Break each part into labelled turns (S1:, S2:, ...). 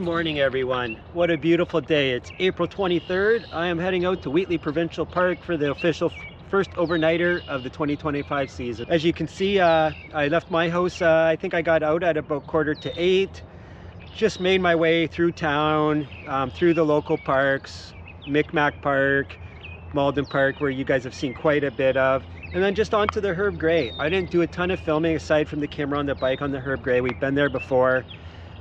S1: morning, everyone. What a beautiful day. It's April 23rd. I am heading out to Wheatley Provincial Park for the official first overnighter of the 2025 season. As you can see, I left my house, I think I got out at about 7:45. Just made my way through town, through the local parks, Micmac Park, Malden Park, where you guys have seen quite a bit of, and then just onto the Herb Gray. I didn't do a ton of filming aside from the camera on the bike on the Herb Gray. We've been there before.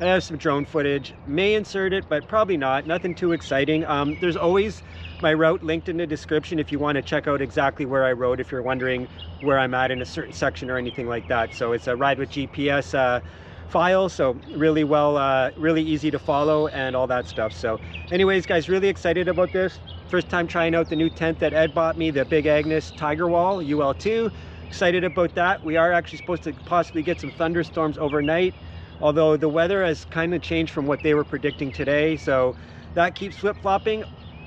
S1: I have some drone footage, may insert it, but probably not. Nothing too exciting. There's always my route linked in the description if you want to check out exactly where I rode, if you're wondering where I'm at in a certain section or anything like that. So it's a ride with GPS file, so really easy to follow and all that stuff. So anyways, guys, really excited about this. First time trying out the new tent that Ed bought me, the Big Agnes Tiger Wall UL2. Excited about that. We are actually supposed to possibly get some thunderstorms overnight, although the weather has kind of changed from what they were predicting today, so that keeps flip-flopping.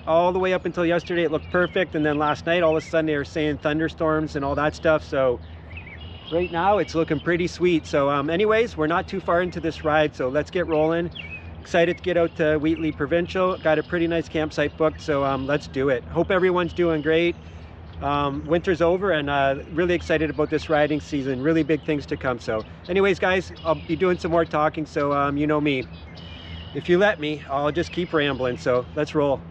S1: All the way up until yesterday it looked perfect, and then last night all of a sudden they were saying thunderstorms and all that stuff. So right now it's looking pretty sweet. So anyways, we're not too far into this ride, so let's get rolling. Excited to get out to Wheatley Provincial. Got a pretty nice campsite booked, so let's do it. Hope everyone's doing great. Winter's over, and really excited about this riding season. Really big things to come. So anyways, guys, I'll be doing some more talking, so you know me, if you let me, I'll just keep rambling. So let's roll.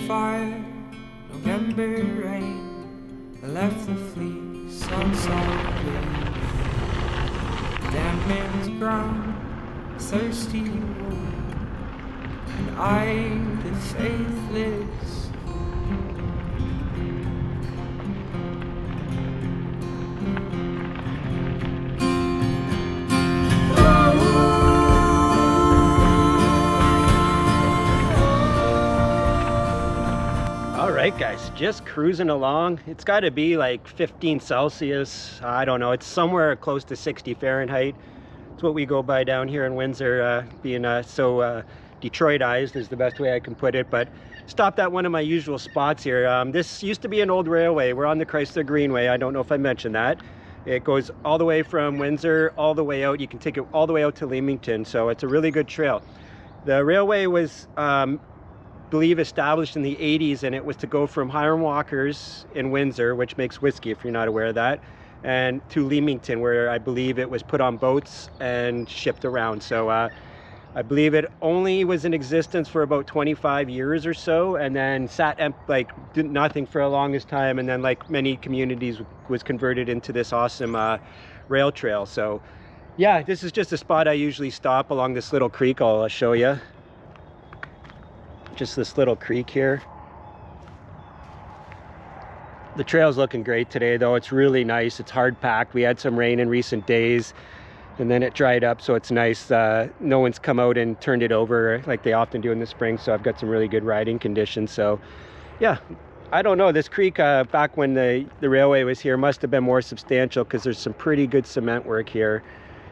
S2: Fire, November rain, I left the fleece on solid green. Damp man's brown, thirsty wood, and I, the faithless.
S1: Alright guys, just cruising along. It's got to be like 15 Celsius. I don't know. It's somewhere close to 60 Fahrenheit. It's what we go by down here in Windsor, being so Detroitized is the best way I can put it. But stopped at one of my usual spots here. This used to be an old railway. We're on the Chrysler Greenway. I don't know if I mentioned that. It goes all the way from Windsor all the way out. You can take it all the way out to Leamington. So it's a really good trail. The railway was believe established in the 80s, and it was to go from Hiram Walker's in Windsor, which makes whiskey if you're not aware of that, and to Leamington, where I believe it was put on boats and shipped around. So I believe it only was in existence for about 25 years or so, and then did nothing for the longest time, and then like many communities was converted into this awesome rail trail. So yeah, this is just a spot I usually stop along this little creek. I'll show you. Just this little creek here. The trail's looking great today though. It's really nice. It's hard packed. We had some rain in recent days and then it dried up, so it's nice. No one's come out and turned it over like they often do in the spring, so I've got some really good riding conditions. So yeah, I don't know, this creek back when the railway was here must have been more substantial, because there's some pretty good cement work here.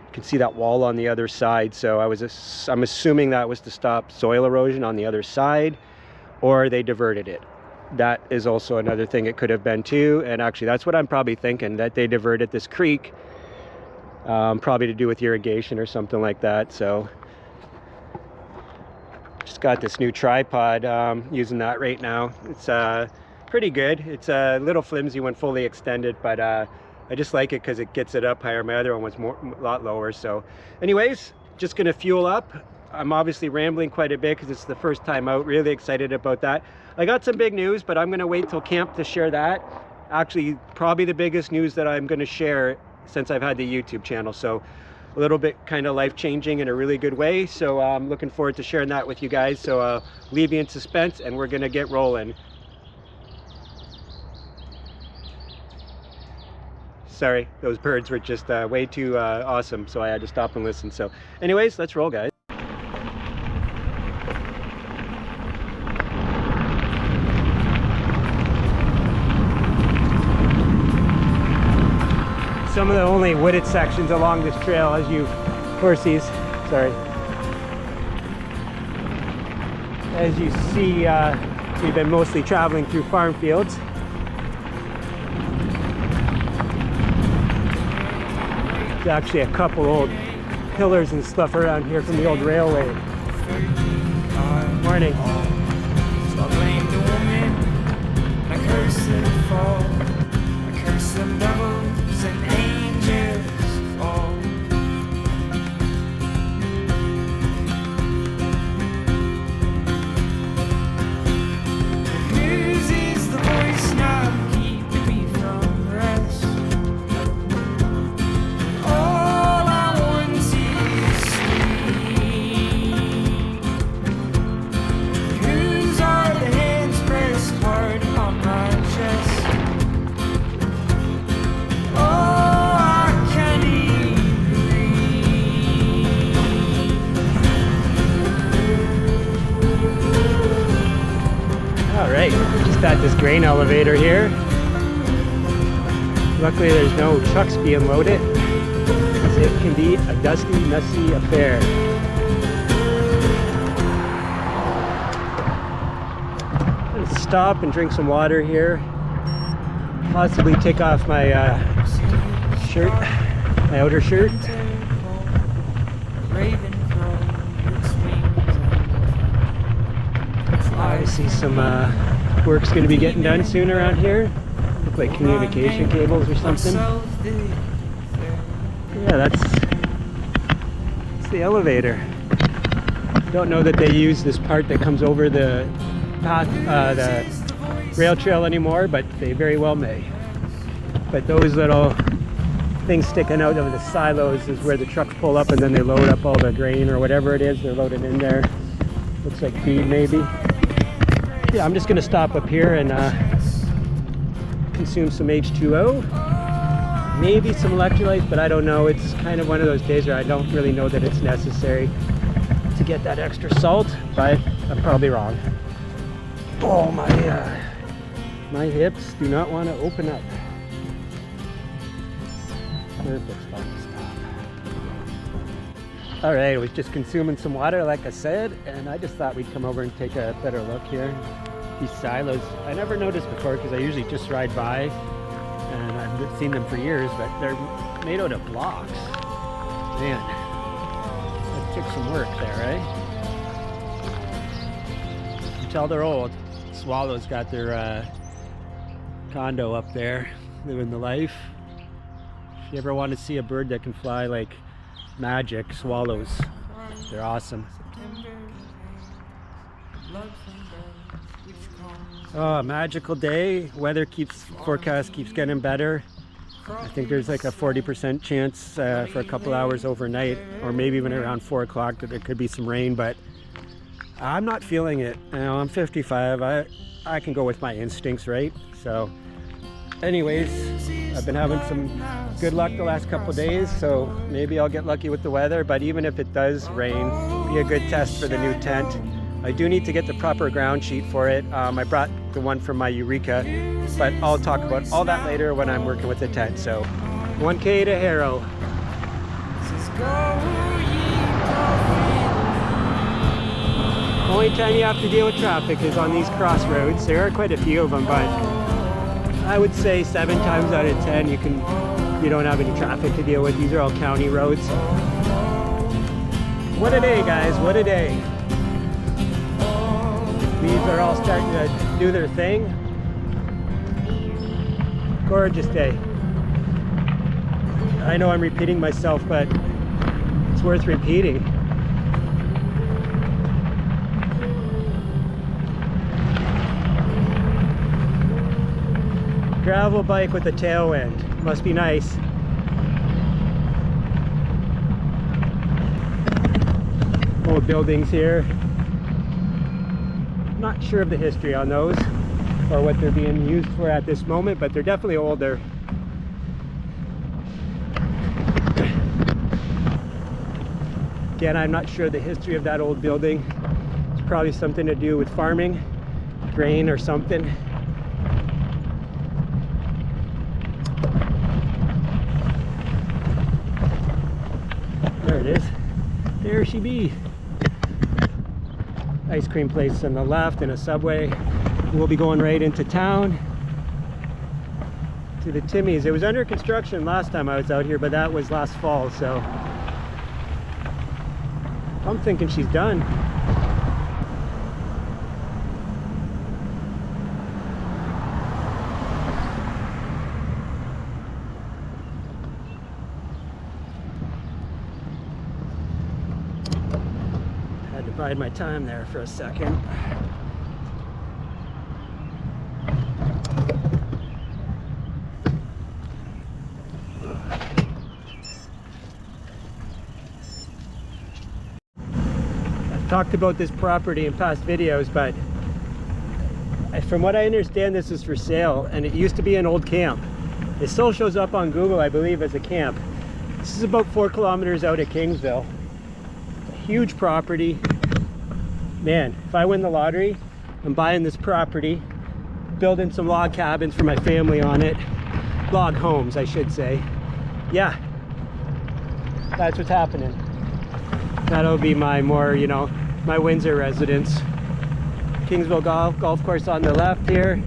S1: You can see that wall on the other side, so I'm assuming that was to stop soil erosion on the other side, or they diverted it. That is also another thing it could have been too, and actually that's what I'm probably thinking, that they diverted this creek, probably to do with irrigation or something like that. So just got this new tripod, using that right now. It's pretty good. It's a little flimsy when fully extended, but I just like it because it gets it up higher. My other one was a lot lower. So anyways, just gonna fuel up. I'm obviously rambling quite a bit because it's the first time out. Really excited about that. I got some big news, but I'm gonna wait till camp to share that. Actually, probably the biggest news that I'm gonna share since I've had the YouTube channel. So a little bit kind of life-changing in a really good way. So I'm looking forward to sharing that with you guys. So leave you in suspense, and we're gonna get rolling. sorry, those birds were just way too awesome, so I had to stop and listen. So anyways, let's roll, guys. Some of the only wooded sections along this trail, as you horsies, sorry, as you see, we've been mostly traveling through farm fields. There's actually a couple old pillars and stuff around here from the old railway. Morning.
S2: So I blame the woman, and I curse the fall. I curse the devils and angels all. Whose is the voice now keeping me from rest? All I want is sleep. Whose are the hands pressed hard on my chest? Oh, I can't even breathe.
S1: All right, just at this grain elevator here. Luckily there's no trucks being loaded, because it can be a dusty, messy affair. Let's stop and drink some water here. Possibly take off my shirt, my outer shirt. I see some work's going to be getting done soon around here. Look like communication cables or something. Yeah, that's the elevator. Don't know that they use this part that comes over the path, the rail trail anymore, but they very well may. But those little things sticking out of the silos is where the trucks pull up, and then they load up all the grain or whatever it is they're loaded in there. Looks like feed maybe. Yeah, I'm just gonna stop up here and consume some H2O, maybe some electrolytes, but I don't know. It's kind of one of those days where I don't really know that it's necessary to get that extra salt, but I'm probably wrong. Oh, my hips do not want to open up. Perfect spot to stop. All right, I was just consuming some water, like I said, and I just thought we'd come over and take a better look here. These silos, I never noticed before because I usually just ride by, and I've seen them for years, but they're made out of blocks. Man, that took some work there, right? You can tell they're old. Swallows got their condo up there, living the life. If you ever want to see a bird that can fly like magic, swallows. They're awesome. Oh, magical day. Weather forecast keeps getting better. I think there's like a 40% chance for a couple hours overnight, or maybe even around 4 o'clock, that there could be some rain, but I'm not feeling it. You know, I'm 55. I can go with my instincts, right? So anyways, I've been having some good luck the last couple days, so maybe I'll get lucky with the weather. But even if it does rain, it'll be a good test for the new tent. I do need to get the proper ground sheet for it. I brought the one from my Eureka, but I'll talk about all that later when I'm working with the tent. So 1K to Harrow. Only time you have to deal with traffic is on these crossroads. There are quite a few of them, but I would say 7 times out of 10 you don't have any traffic to deal with. These are all county roads. What a day, guys, what a day. These are all starting to do their thing. Gorgeous day. I know I'm repeating myself, but it's worth repeating. Gravel bike with a tailwind. Must be nice. Old buildings here. Not sure of the history on those or what they're being used for at this moment, but they're definitely older. Again, I'm not sure the history of that old building. It's probably something to do with farming, grain or something. There it is. There she be. Ice cream place on the left and a Subway. We'll be going right into town to the Timmy's. It was under construction last time I was out here, but that was last fall, so I'm thinking she's done. Had to bide my time there for a second. Talked about this property in past videos, but from what I understand, this is for sale, and it used to be an old camp. It still shows up on Google, I believe, as a camp. This is about 4 kilometers out of Kingsville. It's a huge property. Man, if I win the lottery, I'm buying this property, building some log cabins for my family on it. Log homes, I should say. Yeah, that's what's happening. That'll be my more, you know, my Windsor residence. Kingsville golf course on the left here.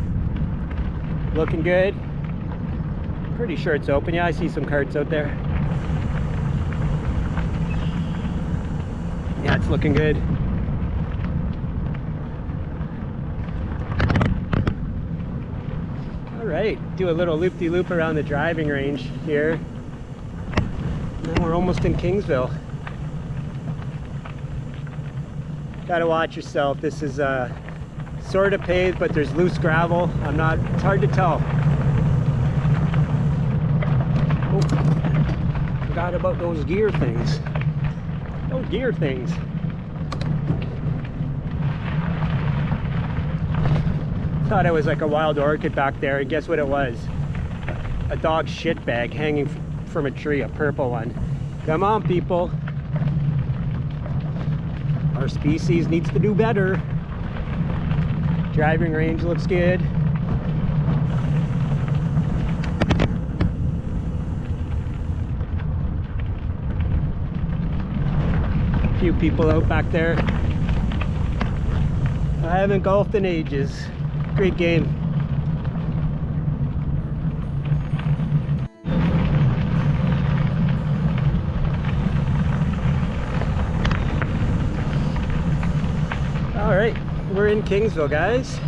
S1: Looking good. Pretty sure it's open. Yeah, I see some carts out there. Yeah, it's looking good. All right, do a little loop-de-loop around the driving range here. And we're almost in Kingsville. Gotta watch yourself. This is sort of paved, but there's loose gravel. It's hard to tell. Oh, forgot about those gear things. Those gear things. Thought it was like a wild orchid back there, and guess what it was? A dog shit bag hanging from a tree, a purple one. Come on, people. Our species needs to do better. Driving range looks good. A few people out back there. I haven't golfed in ages. Great game. All right, we're in Kingsville, guys.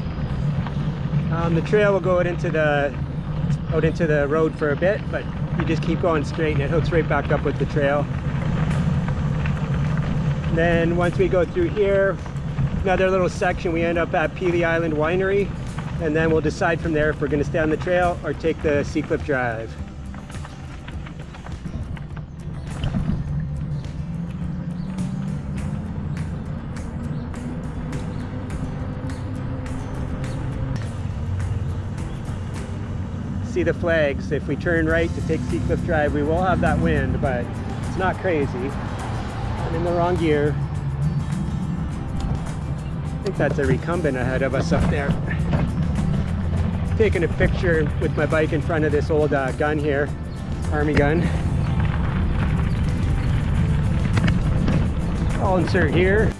S1: The trail will go out into the road for a bit, but you just keep going straight and it hooks right back up with the trail. And then once we go through here, another little section, we end up at Peely Island Winery, and then we'll decide from there if we're going to stay on the trail or take the Seacliff Drive. See the flags. If we turn right to take Seacliff Drive, we will have that wind, but it's not crazy. I'm in the wrong gear. I think that's a recumbent ahead of us up there. Taking a picture with my bike in front of this old gun here, army gun. I'll insert here.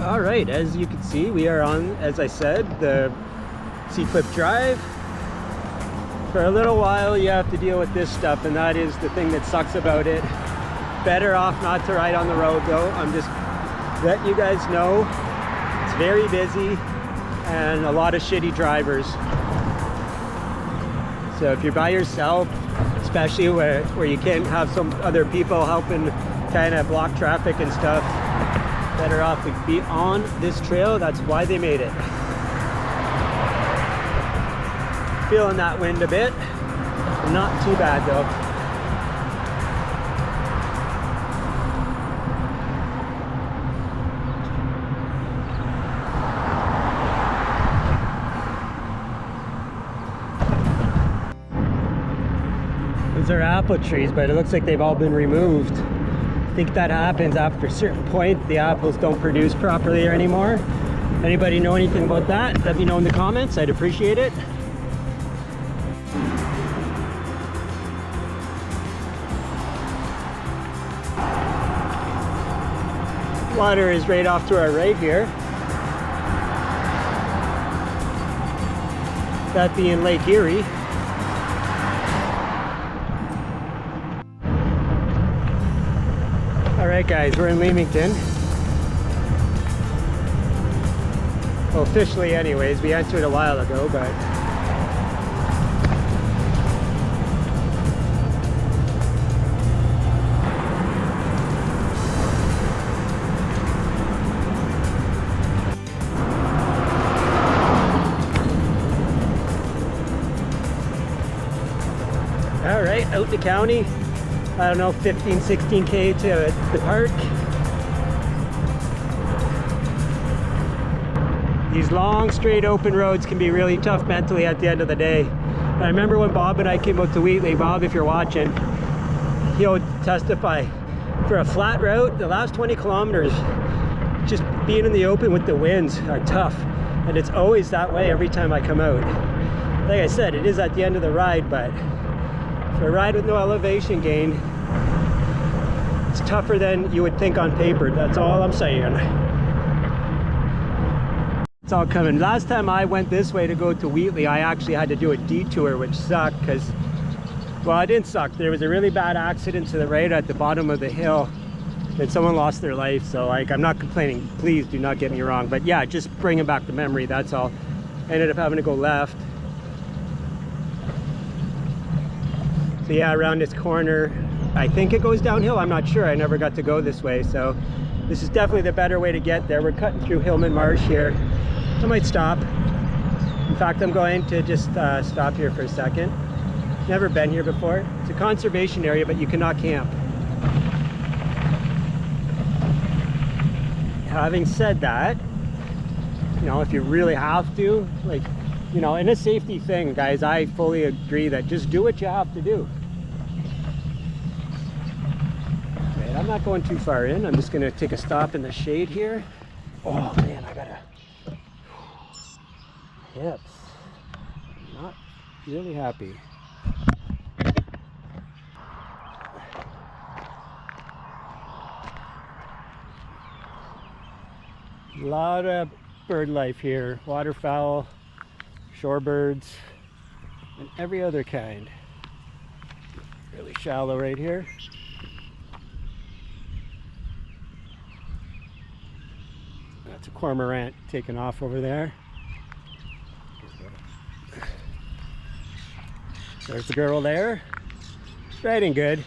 S1: All right, as you can see, we are on, as I said, the Seacliff Drive. For a little while, you have to deal with this stuff, and that is the thing that sucks about it. Better off not to ride on the road, though. I'm just letting you guys know it's very busy and a lot of shitty drivers. So if you're by yourself, especially where you can't have some other people helping kind of block traffic and stuff. Better off to be on this trail. That's why they made it. Feeling that wind a bit. Not too bad though. These are apple trees, but it looks like they've all been removed. I think that happens after a certain point. The apples don't produce properly anymore. Anybody know anything about that? Let me know in the comments. I'd appreciate it. Water is right off to our right here. That being Lake Erie. Alright guys, we're in Leamington. Well, officially anyways, we entered a while ago, but alright, out the county. I don't know, 15, 16K to the park. These long, straight, open roads can be really tough mentally at the end of the day. I remember when Bob and I came out to Wheatley. Bob, if you're watching, he'll testify. For a flat route, the last 20 kilometers, just being in the open with the winds are tough. And it's always that way every time I come out. Like I said, it is at the end of the ride, but for a ride with no elevation gain, it's tougher than you would think on paper. That's all I'm saying. It's all coming. Last time I went this way to go to Wheatley, I actually had to do a detour, which sucked because, well, it didn't suck. There was a really bad accident to the right at the bottom of the hill and someone lost their life. So like, I'm not complaining. Please do not get me wrong. But yeah, just bringing back the memory, that's all. Ended up having to go left. So yeah, around this corner, I think it goes downhill. I'm not sure. I never got to go this way. So this is definitely the better way to get there. We're cutting through Hillman Marsh here. I might stop. In fact, I'm going to just stop here for a second. Never been here before. It's a conservation area, but you cannot camp. Having said that, you know, if you really have to, like, you know, in a safety thing, guys, I fully agree that just do what you have to do. Okay, I'm not going too far in. I'm just going to take a stop in the shade here. Oh man, I gotta hips. Not really happy. A lot of bird life here. Waterfowl, shorebirds, and every other kind. Really shallow right here. That's a cormorant taking off over there. There's the girl there. Riding good.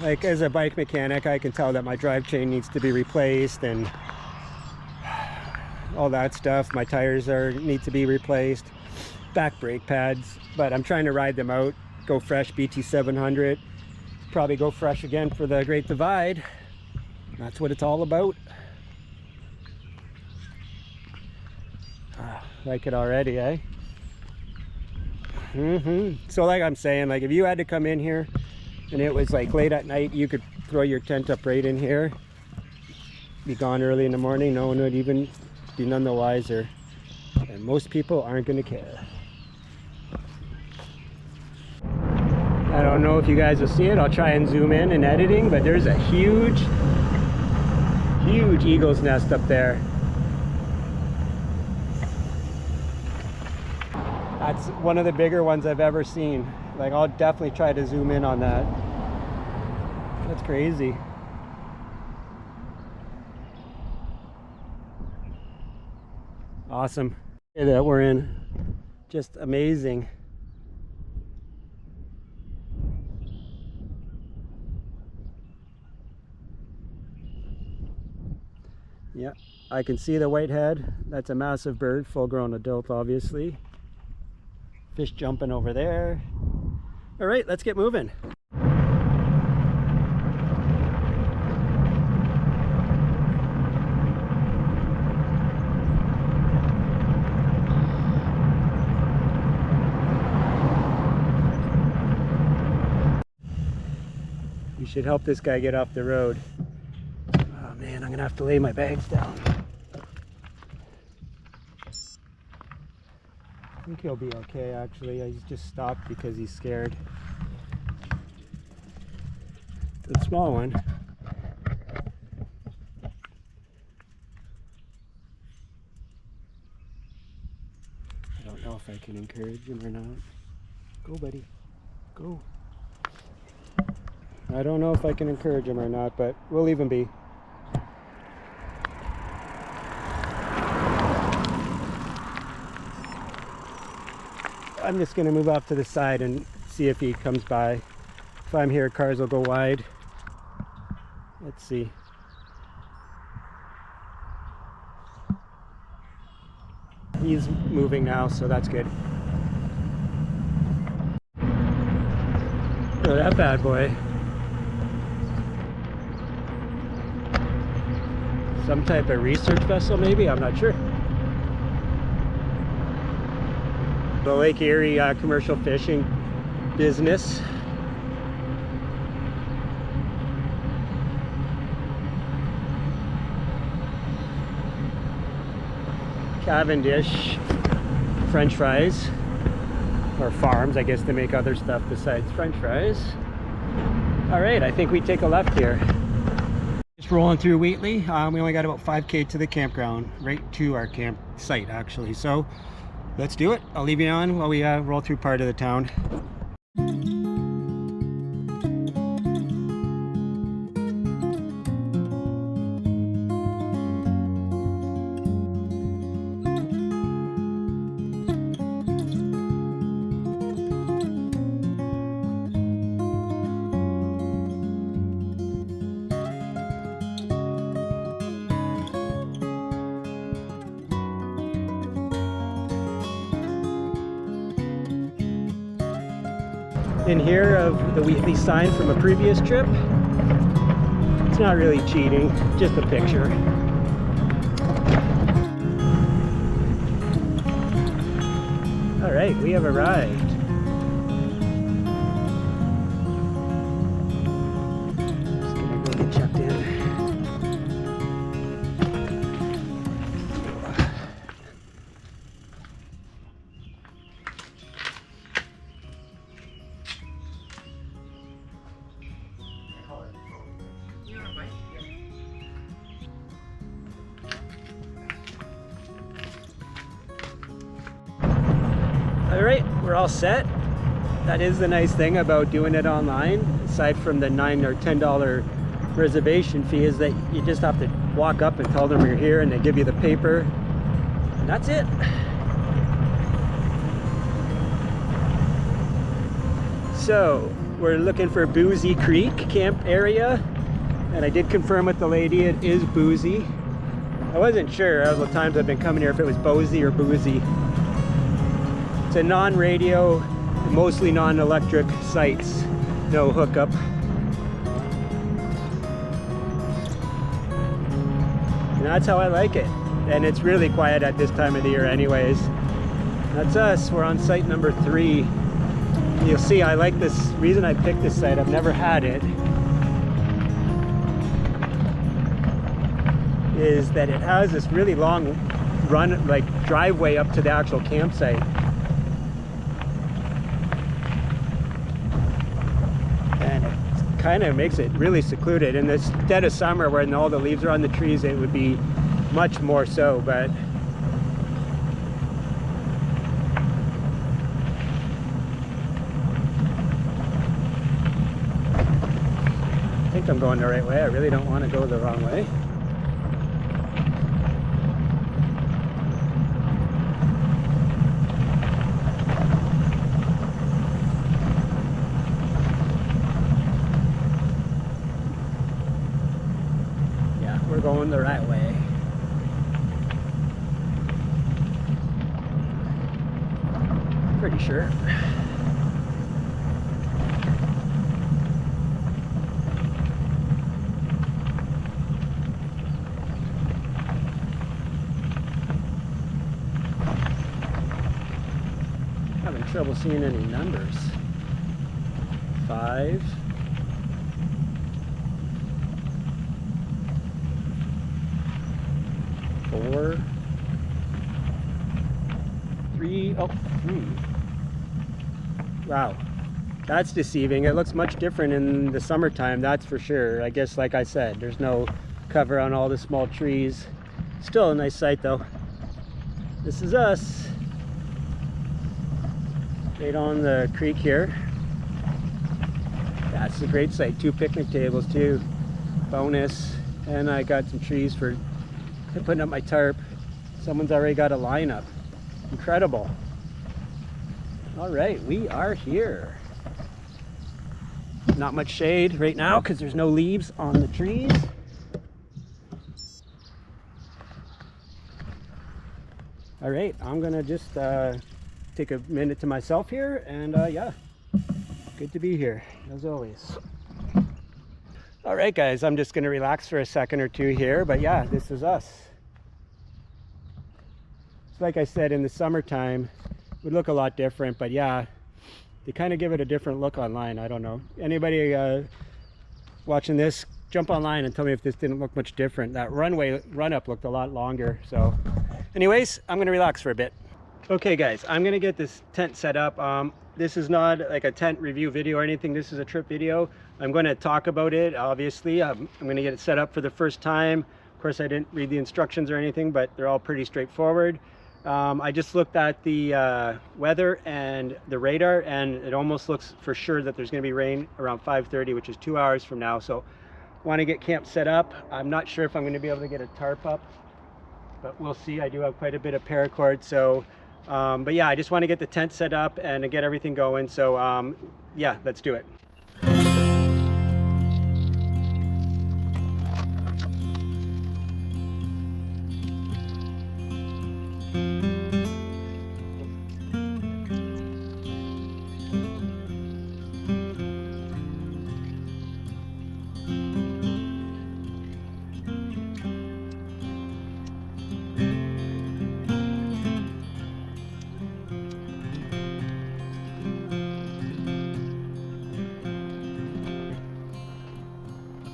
S1: Like, as a bike mechanic, I can tell that my drive chain needs to be replaced and all that stuff. My tires need to be replaced. Back brake pads, but I'm trying to ride them out. Go fresh BT 700. Probably go fresh again for the Great Divide. That's what it's all about. Like it already, eh? So like I'm saying, like if you had to come in here and it was like late at night, you could throw your tent up right in here. Be gone early in the morning. No one would even be none the wiser. And most people aren't going to care. I don't know if you guys will see it. I'll try and zoom in editing, but there's a huge eagle's nest up there. That's one of the bigger ones I've ever seen. Like, I'll definitely try to zoom in on that. That's crazy. Awesome. That we're in. Just amazing. Yeah, I can see the whitehead. That's a massive bird, full-grown adult, obviously. Fish jumping over there. All right, let's get moving. You should help this guy get off the road. Oh man, I'm gonna have to lay my bags down. I think he'll be okay actually. He's just stopped because he's scared. The small one. I don't know if I can encourage him or not. Go buddy, go. I don't know if I can encourage him or not, but we'll leave him be. I'm just going to move off to the side and see if he comes by. If I'm here, cars will go wide. Let's see. He's moving now, so that's good. Look at that bad boy. Some type of research vessel maybe, I'm not sure. The Lake Erie commercial fishing business. Cavendish French fries, or farms, I guess they make other stuff besides French fries. All right, I think we take a left here. Just rolling through Wheatley. We only got about 5K to the campground, right to our campsite actually. So let's do it. I'll leave you on while we roll through part of the town. In here of the Wheatley sign from a previous trip. It's not really cheating, just a picture. All right, we have arrived. Just gonna go get checked in. Alright, we're all set. That is the nice thing about doing it online, aside from the $9 or $10 reservation fee, is that you just have to walk up and tell them you're here and they give you the paper, and that's it. So we're looking for Boozy Creek camp area, and I did confirm with the lady it is Boozy. I wasn't sure all the times I've been coming here if it was Boozy or Boozy. It's a non-radio, mostly non-electric sites, no hookup. And that's how I like it. And it's really quiet at this time of the year anyways. That's us, we're on site number 3. You'll see I like this, reason I picked this site, I've never had it, is that it has this really long run, like driveway up to the actual campsite. Kind of makes it really secluded. In this dead of summer when all the leaves are on the trees, it would be much more so, but I think I'm going the right way. I really don't want to go the wrong way. Going the right way. pretty sure. Having trouble seeing any numbers. 5. 4. 3. Oh, 3. Wow, that's deceiving. It looks much different in the summertime, that's for sure. I guess, like I said, there's no cover on all the small trees. Still a nice sight though. This is us. Right on the creek here. That's a great site. 2 picnic tables too. Bonus. And I got some trees for putting up my tarp. Someone's already got a lineup. Incredible. All right, we are here. Not much shade right now because there's no leaves on the trees. All right, I'm gonna just take a minute to myself here, and yeah, good to be here as always. All right guys, I'm just gonna relax for a second or two here, but yeah, this is us. So like I said, in the summertime it would look a lot different, but yeah, they kind of give it a different look online. I don't know, anybody watching this, jump online and tell me if this didn't look much different. That runway run up looked a lot longer. So anyways, I'm gonna relax for a bit. Okay guys, I'm gonna get this tent set up. This is not like a tent review video or anything. This is a trip video. I'm going to talk about it, obviously. I'm going to get it set up for the first time. Of course, I didn't read the instructions or anything, but they're all pretty straightforward. I just looked at the weather and the radar, and it almost looks for sure that there's going to be rain around 5:30, which is 2 hours from now. So want to get camp set up. I'm not sure if I'm going to be able to get a tarp up, but we'll see. I do have quite a bit of paracord, so but yeah, I just want to get the tent set up and get everything going. So yeah, let's do it.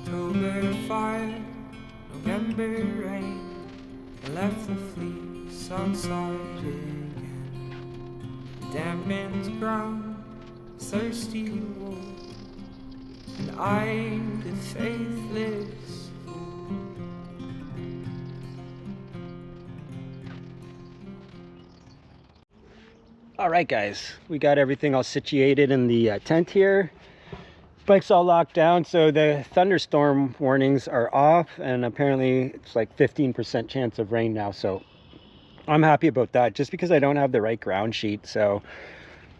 S2: October fire, November rain, left the fleece outside again. Dampened ground, thirsty wool, and I, the faithless fool.
S1: All right guys, we got everything all situated in the tent here. Bike's all locked down, so the thunderstorm warnings are off, and apparently it's like 15% chance of rain now, so I'm happy about that, just because I don't have the right ground sheet. So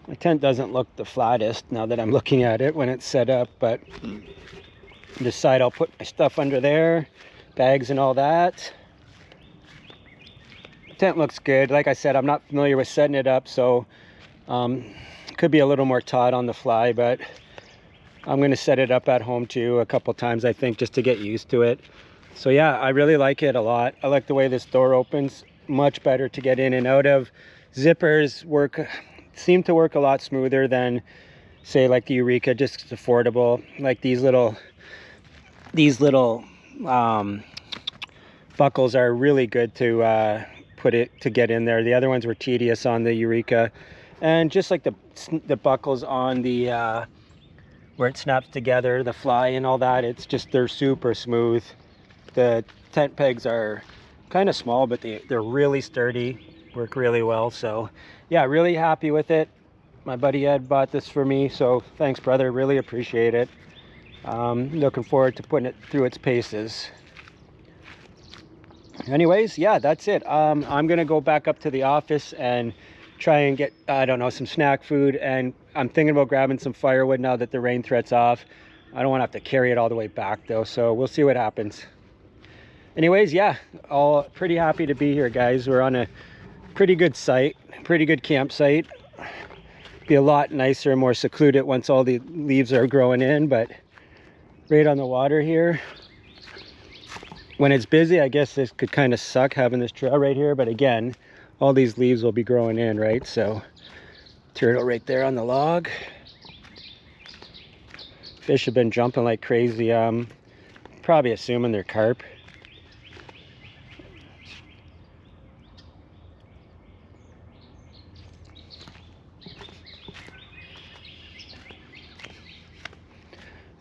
S1: my tent doesn't look the flattest now that I'm looking at it when it's set up, but on this side I'll put my stuff under there, bags and all that. The tent looks good. Like I said, I'm not familiar with setting it up, so could be a little more taut on the fly, but I'm going to set it up at home too a couple times, I think, just to get used to it. So yeah, I really like it a lot. I like the way this door opens. Much better to get in and out of. Zippers seem to work a lot smoother than, say, like the Eureka. Just affordable. Like these little buckles are really good to get in there. The other ones were tedious on the Eureka, and just like the buckles on the where it snaps together, the fly and all that, it's just, they're super smooth. The tent pegs are kind of small, but they're really sturdy, work really well. So yeah, really happy with it. My buddy Ed bought this for me, so thanks brother, really appreciate it. Looking forward to putting it through its paces. Anyways, yeah, that's it. I'm gonna go back up to the office and try and get, I don't know, some snack food, and I'm thinking about grabbing some firewood now that the rain threat's off. I don't want to have to carry it all the way back though, so we'll see what happens. Anyways, yeah, all pretty happy to be here, guys. We're on a pretty good site, pretty good campsite. be a lot nicer and more secluded once all the leaves are growing in, but right on the water here. When it's busy, I guess this could kind of suck having this trail right here, but again, all these leaves will be growing in, right? So turtle right there on the log. Fish have been jumping like crazy. Probably assuming they're carp.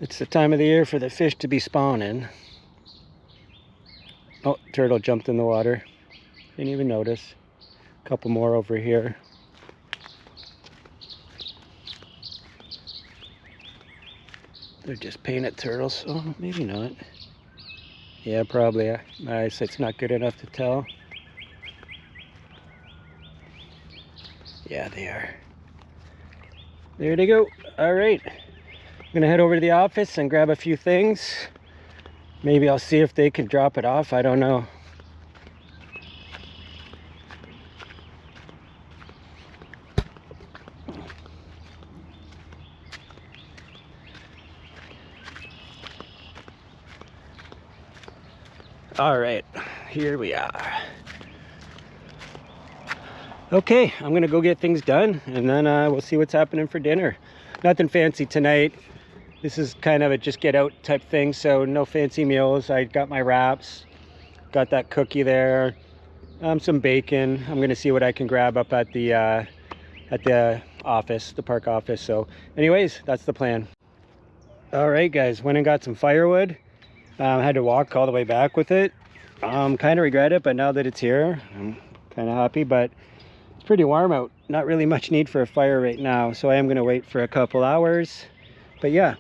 S1: It's the time of the year for the fish to be spawning. Oh, turtle jumped in the water. Didn't even notice. A couple more over here. They're just painted turtles. Oh, maybe not. Yeah, probably. My eyesight's not good enough to tell. Yeah, they are. There they go. All right. I'm gonna head over to the office and grab a few things. Maybe I'll see if they can drop it off. I don't know. All right, here we are. Okay, I'm gonna go get things done, and then we'll see what's happening for dinner. Nothing fancy tonight. This is kind of a just get out type thing, so no fancy meals. I got my wraps, got that cookie there, some bacon. I'm gonna see what I can grab up at the office, the park office. So anyways, that's the plan. All right, guys, went and got some firewood. I had to walk all the way back with it. Kind of regret it, but now that it's here, I'm kind of happy, but it's pretty warm out. Not really much need for a fire right now, so I am gonna wait for a couple hours. But yeah,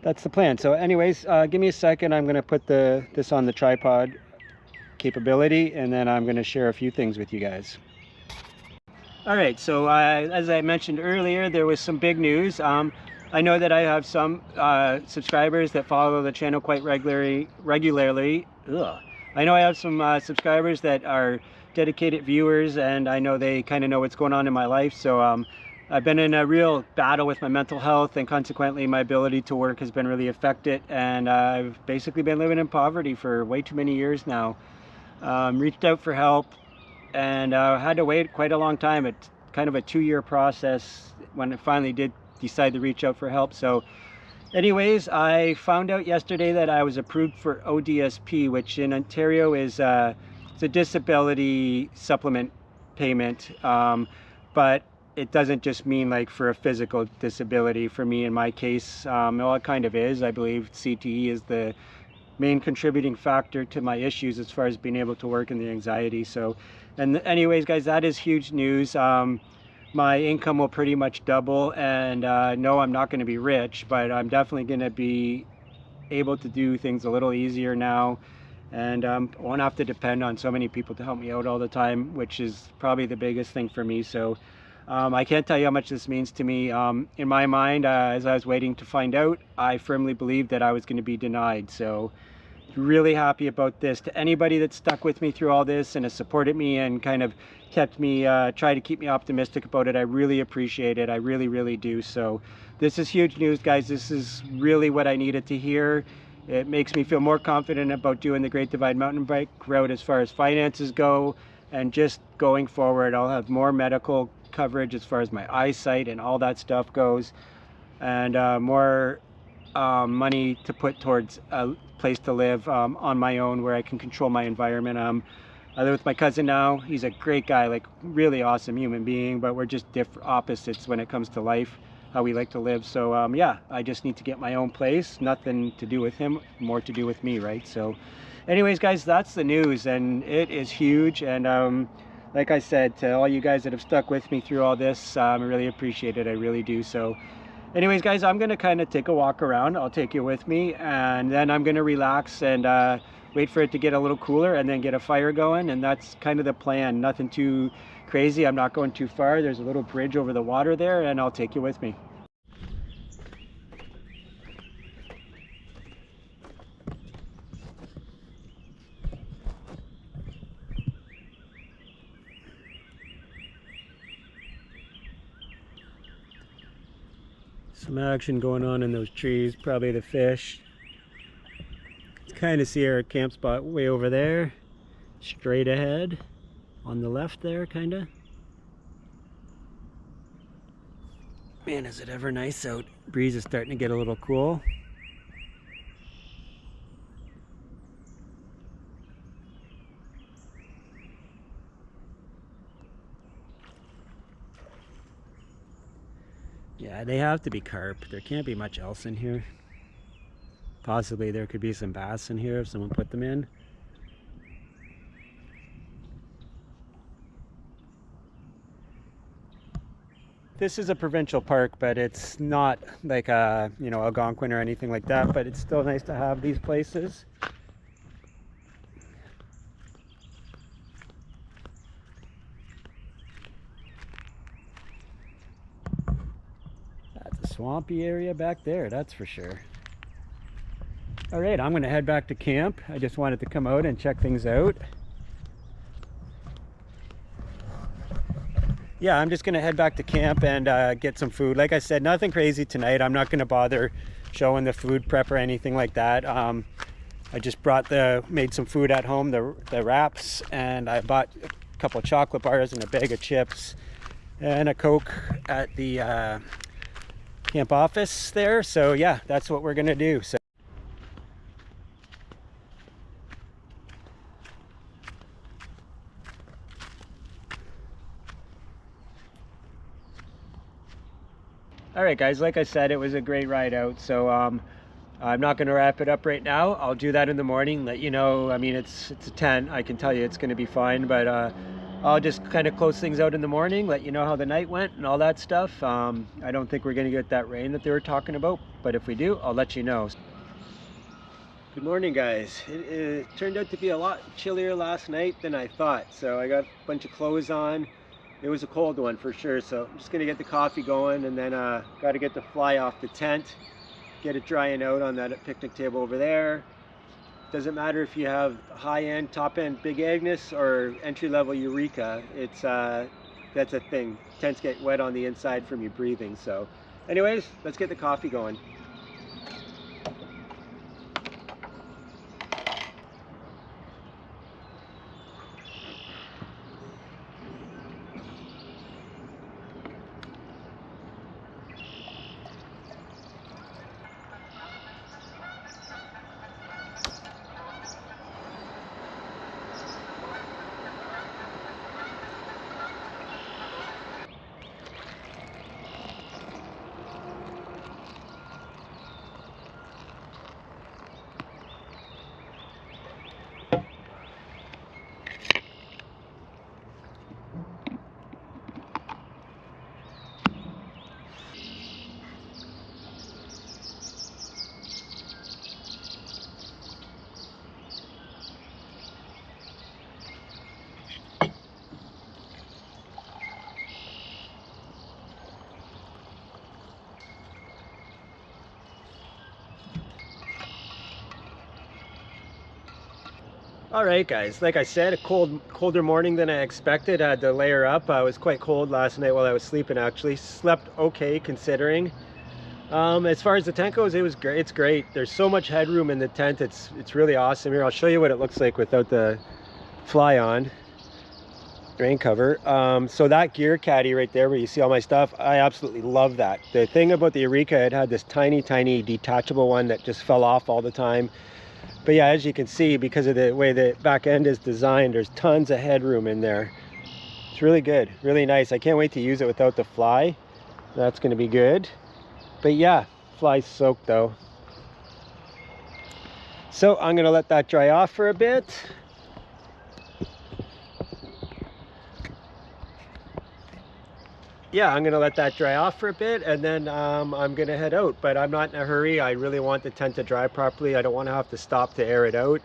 S1: that's the plan. So anyways, give me a second. I'm gonna put this on the tripod capability, and then I'm gonna share a few things with you guys. All right, so as I mentioned earlier, there was some big news. I know that I have some subscribers that follow the channel quite regularly. Ugh. I know I have some subscribers that are dedicated viewers, and I know they kind of know what's going on in my life. So I've been in a real battle with my mental health, and consequently my ability to work has been really affected, and I've basically been living in poverty for way too many years now. Reached out for help, and had to wait quite a long time. It's kind of a 2-year process when I finally did decide to reach out for help. So anyways, I found out yesterday that I was approved for ODSP, which in Ontario is it's a disability supplement payment, but it doesn't just mean like for a physical disability. For me, in my case, well, it kind of is. I believe CTE is the main contributing factor to my issues as far as being able to work and the anxiety. So, and anyways, guys, that is huge news. My income will pretty much double, and no, I'm not going to be rich, but I'm definitely going to be able to do things a little easier now, and won't have to depend on so many people to help me out all the time, which is probably the biggest thing for me. So I can't tell you how much this means to me. In my mind, as I was waiting to find out, I firmly believed that I was going to be denied. So really happy about this. To anybody that stuck with me through all this and has supported me and kind of kept me, tried to keep me optimistic about it, I really appreciate it. I really do. So this is huge news, guys. This is really what I needed to hear. It makes me feel more confident about doing the Great Divide mountain bike route as far as finances go, and just going forward I'll have more medical coverage as far as my eyesight and all that stuff goes, and more money to put towards a place to live on my own, where I can control my environment. I live with my cousin now. He's a great guy, like really awesome human being, but we're just different opposites when it comes to life, how we like to live. So yeah, I just need to get my own place. Nothing to do with him, more to do with me, right? So anyways, guys, that's the news, and it is huge. And like I said, to all you guys that have stuck with me through all this, I really appreciate it. I really do. So anyways, guys, I'm gonna kind of take a walk around. I'll take you with me, and then I'm gonna relax and wait for it to get a little cooler, and then get a fire going. And that's kind of the plan. Nothing too crazy. I'm not going too far. There's a little bridge over the water there, and I'll take you with me. Some action going on in those trees, probably the fish. Kind of see our camp spot way over there, straight ahead on the left there, kind of. Man, is it ever nice out. Breeze is starting to get a little cool. Yeah, they have to be carp. There can't be much else in here. Possibly there could be some bass in here if someone put them in. This is a provincial park, but it's not like a, you know, Algonquin or anything like that, but it's still nice to have these places. That's a swampy area back there, that's for sure. All right, I'm gonna head back to camp. I just wanted to come out and check things out. Yeah, I'm just gonna head back to camp and get some food. Like I said, nothing crazy tonight. I'm not gonna bother showing the food prep or anything like that. I just made some food at home, the wraps, and I bought a couple of chocolate bars and a bag of chips and a Coke at the camp office there. So yeah, that's what we're gonna do. So. All right, guys, like I said, it was a great ride out. So I'm not going to wrap it up right now. I'll do that in the morning, let you know. I mean, it's a 10. I can tell you it's going to be fine, but I'll just kind of close things out in the morning, let you know how the night went and all that stuff. I don't think we're going to get that rain that they were talking about, but if we do, I'll let you know. Good morning, guys. It turned out to be a lot chillier last night than I thought. So I got a bunch of clothes on. It was a cold one for sure, so I'm just gonna get the coffee going, and then got to get the fly off the tent, get it drying out on that picnic table over there. Doesn't matter if you have high-end, top-end Big Agnes or entry-level Eureka. It's that's a thing. Tents get wet on the inside from you breathing. So anyways, let's get the coffee going. All right, guys, like I said, a colder morning than I expected. I had to layer up. I was quite cold last night while I was sleeping, actually. Slept okay considering. As far as the tent goes, it was great. It's great. There's so much headroom in the tent. It's really awesome. Here, I'll show you what it looks like without the fly on rain cover. So that gear caddy right there where you see all my stuff, I absolutely love that. The thing about the Eureka, it had this tiny detachable one that just fell off all the time. But yeah, as you can see, because of the way the back end is designed, there's tons of headroom in there. It's really good, really nice. I can't wait to use it without the fly. That's going to be good. But yeah, fly's soaked though. So I'm going to let that dry off for a bit. Yeah, I'm going to let that dry off for a bit, and then I'm going to head out. But I'm not in a hurry. I really want the tent to dry properly. I don't want to have to stop to air it out,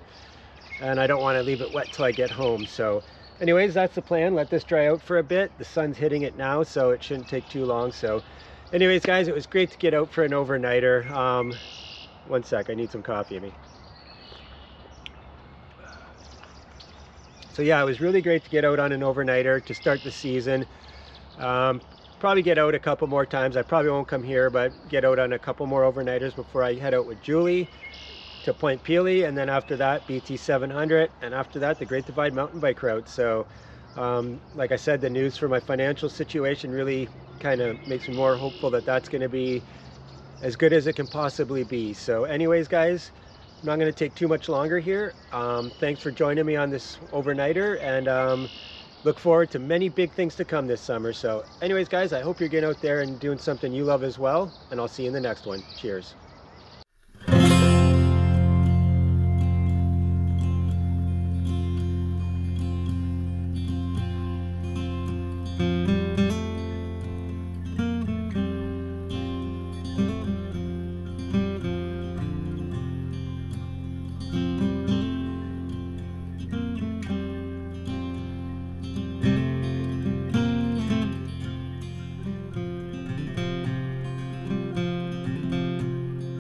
S1: and I don't want to leave it wet till I get home. So anyways, that's the plan. Let this dry out for a bit. The sun's hitting it now, so it shouldn't take too long. So anyways, guys, it was great to get out for an overnighter. One sec, I need some coffee in me. So yeah, it was really great to get out on an overnighter to start the season. probably get out a couple more times. I probably won't come here, but get out on a couple more overnighters before I head out with Julie to Point Pelee, and then after that BT 700, and after that the Great Divide mountain bike route. So like I said, the news for my financial situation really kind of makes me more hopeful that that's going to be as good as it can possibly be. So anyways, guys, I'm not going to take too much longer here. Thanks for joining me on this overnighter, and look forward to many big things to come this summer. So anyways, guys, I hope you're getting out there and doing something you love as well, and I'll see you in the next one. Cheers.